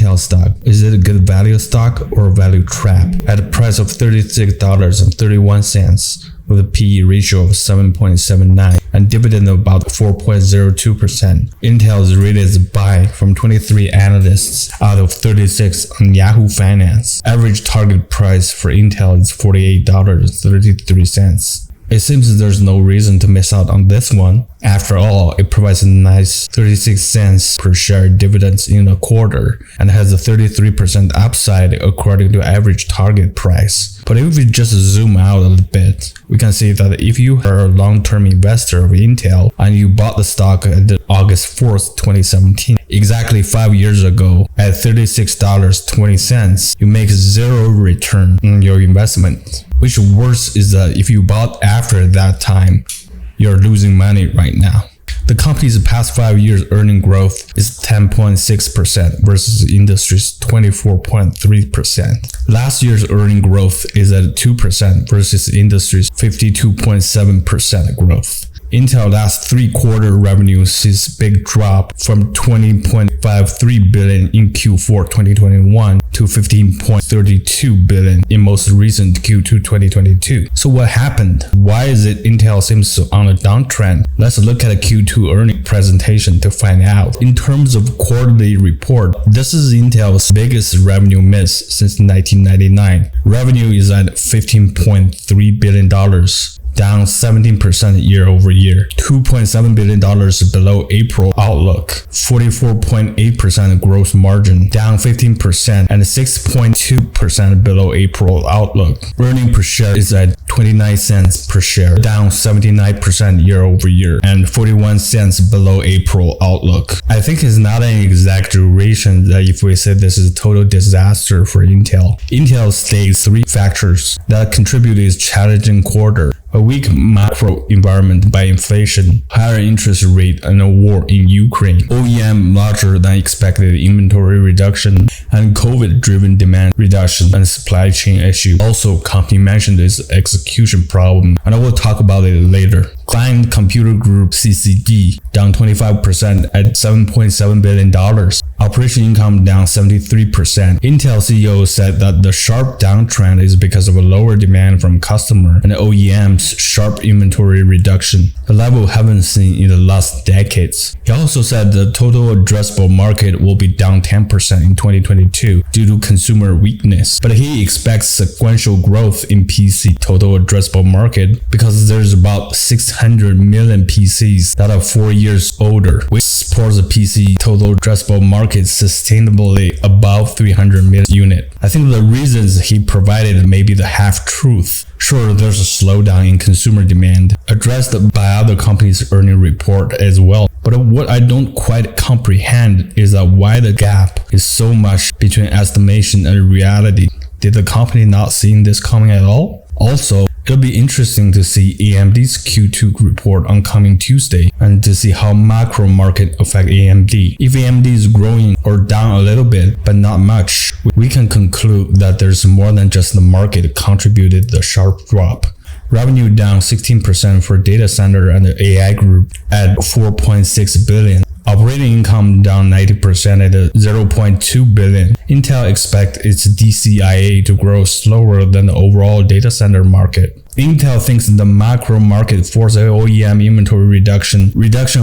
Intel stock? Is it a good value stock or a value trap? At a price of $36.31 with a PE ratio of 7.79 and dividend of about 4.02%. Intel is rated as a buy from 23 analysts out of 36 on Yahoo Finance. Average target price for Intel is $48.33. It seems there's no reason to miss out on this one. After all, it provides a nice 36 cents per share dividends in a quarter and has a 33% upside according to average target price. But if we just zoom out a little bit, we can see that if you are a long-term investor of Intel and you bought the stock at August 4th, 2017, exactly 5 years ago at $36.20, you make zero return on your investment. Which worse is that if you bought after that time, you're losing money right now. The company's past 5 years earning growth is 10.6% versus the industry's 24.3%. Last year's earning growth is at 2% versus the industry's 52.7% growth. Intel last 3-quarter revenue sees a big drop from $20.53 billion in Q4 2021 to $15.32 billion in most recent Q2 2022. So what happened? Why is it Intel seems on a downtrend? Let's look at a Q2 earnings presentation to find out. In terms of quarterly report, this is Intel's biggest revenue miss since 1999. Revenue is at $15.3 billion. Down 17% year over year, $2.7 billion below April outlook, 44.8% gross margin, down 15%, and 6.2% below April outlook. Earning per share is at 29 cents per share, down 79% year over year, and 41 cents below April outlook. I think it's not an exaggeration that if we say this is a total disaster for Intel. Intel states 3 factors that contribute to its challenging quarter: a weak macro environment by inflation, higher interest rate, and a war in Ukraine, OEM larger than expected inventory reduction, and COVID-driven demand reduction and supply chain issue. Also, company mentioned its execution problem, and I will talk about it later. Client Computer Group CCG down 25% at $7.7 billion. Operation income down 73%. Intel CEO said that the sharp downtrend is because of a lower demand from customer and OEM's sharp inventory reduction, a level we haven't seen in the last decades. He also said the total addressable market will be down 10% in 2022 due to consumer weakness, but he expects sequential growth in PC total addressable market because there's about 600 million PCs that are 4 years older, which supports a PC total addressable market sustainably above 300 million units. I think the reasons he provided may be the half-truth. Sure, there's a slowdown in consumer demand, addressed by other companies' earnings report as well. But what I don't quite comprehend is that why the gap is so much between estimation and reality. Did the company not see this coming at all? Also, it'll be interesting to see AMD's Q2 report on coming Tuesday and to see how macro market affect AMD. If AMD is growing or down a little bit, but not much, we can conclude that there's more than just the market contributed the sharp drop. Revenue down 16% for data center and the AI group at $4.6 billion. Operating income down 90% at $0.2 billion. Intel expects its DCIA to grow slower than the overall data center market. Intel thinks the macro market forces OEM inventory reduction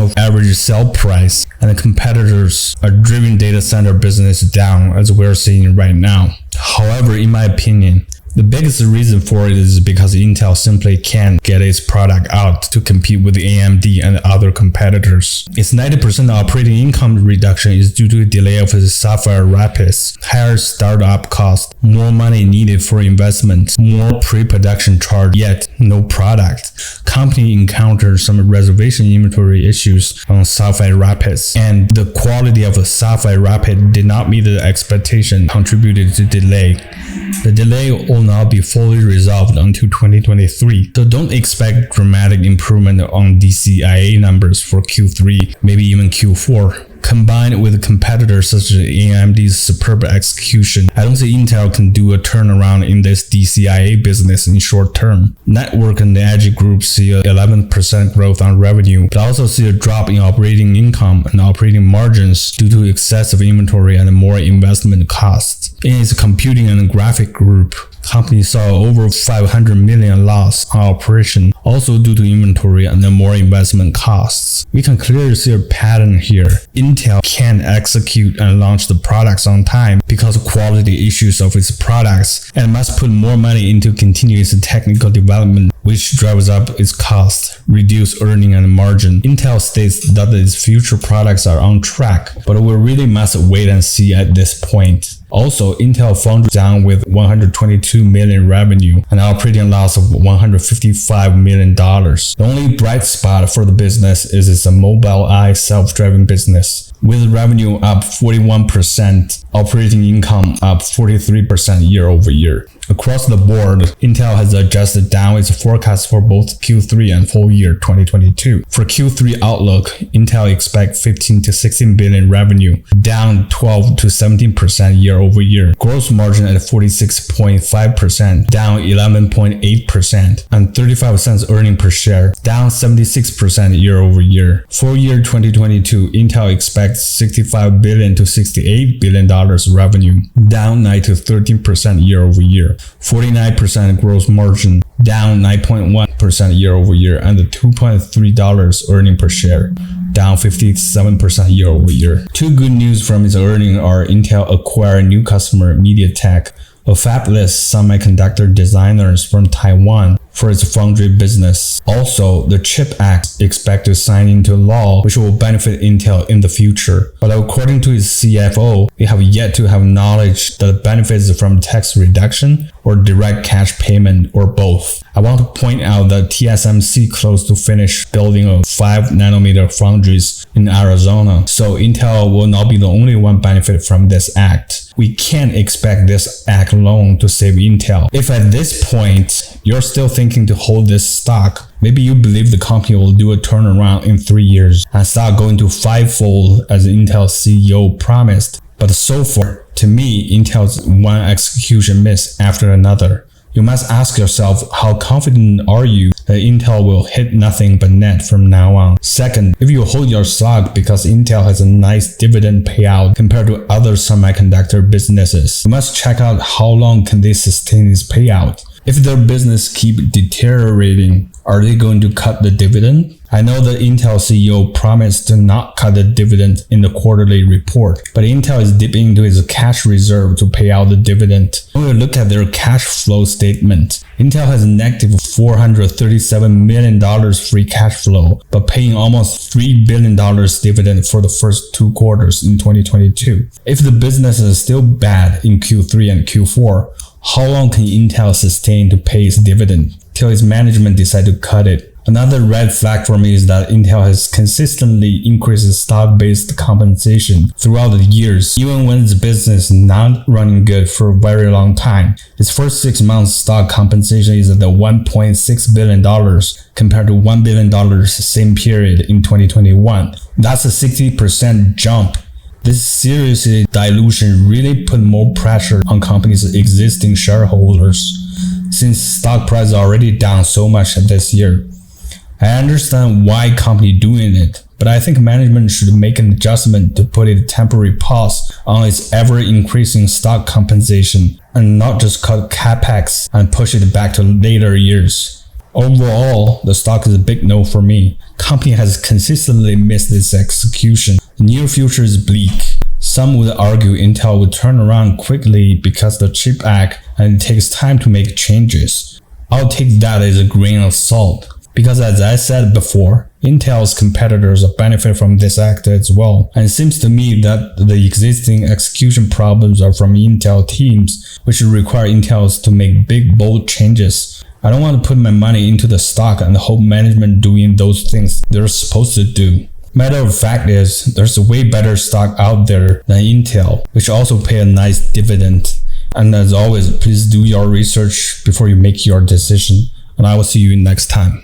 of average sell price, and the competitors are driving data center business down as we're seeing right now. However, in my opinion, the biggest reason for it is because Intel simply can't get its product out to compete with AMD and other competitors. Its 90% operating income reduction is due to a delay of its Sapphire Rapids, higher startup cost, more money needed for investment, more pre-production charge, yet no product. Company encountered some reservation inventory issues on Sapphire Rapids, and the quality of the Sapphire Rapids did not meet the expectation, contributed to delay. The delay will not be fully resolved until 2023, so don't expect dramatic improvement on DCIA numbers for Q3, maybe even Q4. Combined with competitors such as AMD's superb execution, I don't see Intel can do a turnaround in this DCIA business in short term. Network and Edge Group see a 11% growth on revenue, but also see a drop in operating income and operating margins due to excessive inventory and more investment costs. In its Computing and Graphic Group, company saw over 500 million loss on operation, also due to inventory and more investment costs. We can clearly see a pattern here. Intel can't execute and launch the products on time because of quality issues of its products, and must put more money into continuous technical development, which drives up its cost, reduce earning and margin. Intel states that its future products are on track, but we really must wait and see at this point. Also, Intel Foundry down with $122 million revenue and operating loss of $155 million. The only bright spot for the business is its Mobileye self-driving business, with revenue up 41%, operating income up 43% year over year. Across the board, Intel has adjusted down its forecast for both Q3 and full year 2022. For Q3 outlook, Intel expects 15 to 16 billion revenue, down 12 to 17% year over year. Gross margin at 46.5%, down 11.8%, and 35 cents earning per share, down 76% year over year. Full year 2022, Intel expects 65 billion to 68 billion dollars revenue, down 9 to 13% year over year. 49% gross margin, down 9.1% year over year, and the $2.3 earning per share, down 57% year over year. Two good news from its earnings are Intel acquired new customer MediaTek, a fabless semiconductor designers from Taiwan, for its foundry business. Also, the CHIP Act expected to sign into law, which will benefit Intel in the future. But according to its CFO, we have yet to have knowledge that benefits from tax reduction or direct cash payment or both. I want to point out that TSMC close to finish building a 5nm foundries in Arizona, so Intel will not be the only one benefit from this act. We can't expect this act alone to save Intel. If at this point you're still thinking to hold this stock, maybe you believe the company will do a turnaround in 3 years and start going to fivefold as Intel CEO promised. But so far, to me, Intel's one execution miss after another. You must ask yourself, how confident are you that Intel will hit nothing but net from now on? Second, if you hold your stock because Intel has a nice dividend payout compared to other semiconductor businesses, you must check out how long can they sustain this payout. If their business keep deteriorating, are they going to cut the dividend? I know the Intel CEO promised to not cut the dividend in the quarterly report, but Intel is dipping into its cash reserve to pay out the dividend. When we look at their cash flow statement, Intel has negative $437 million free cash flow, but paying almost $3 billion dividend for the first 2 quarters in 2022. If the business is still bad in Q3 and Q4, how long can Intel sustain to pay its dividend till its management decide to cut it? Another red flag for me is that Intel has consistently increased its stock-based compensation throughout the years, even when its business is not running good for a very long time. Its first 6 months stock compensation is at the $1.6 billion compared to $1 billion same period in 2021. That's a 60% jump. This serious dilution really put more pressure on companies' existing shareholders, since stock price is already down so much this year. I understand why company doing it, but I think management should make an adjustment to put a temporary pause on its ever-increasing stock compensation and not just cut capex and push it back to later years. Overall, the stock is a big no for me. Company has consistently missed its execution. The near future is bleak. Some would argue Intel would turn around quickly because the CHIP Act and it takes time to make changes. I'll take that as a grain of salt, because as I said before, Intel's competitors benefit from this act as well, and it seems to me that the existing execution problems are from Intel teams, which require Intel to make big bold changes. I don't want to put my money into the stock and hope management doing those things they're supposed to do. Matter of fact is, there's a way better stock out there than Intel, which also pay a nice dividend. And as always, please do your research before you make your decision, and I will see you next time.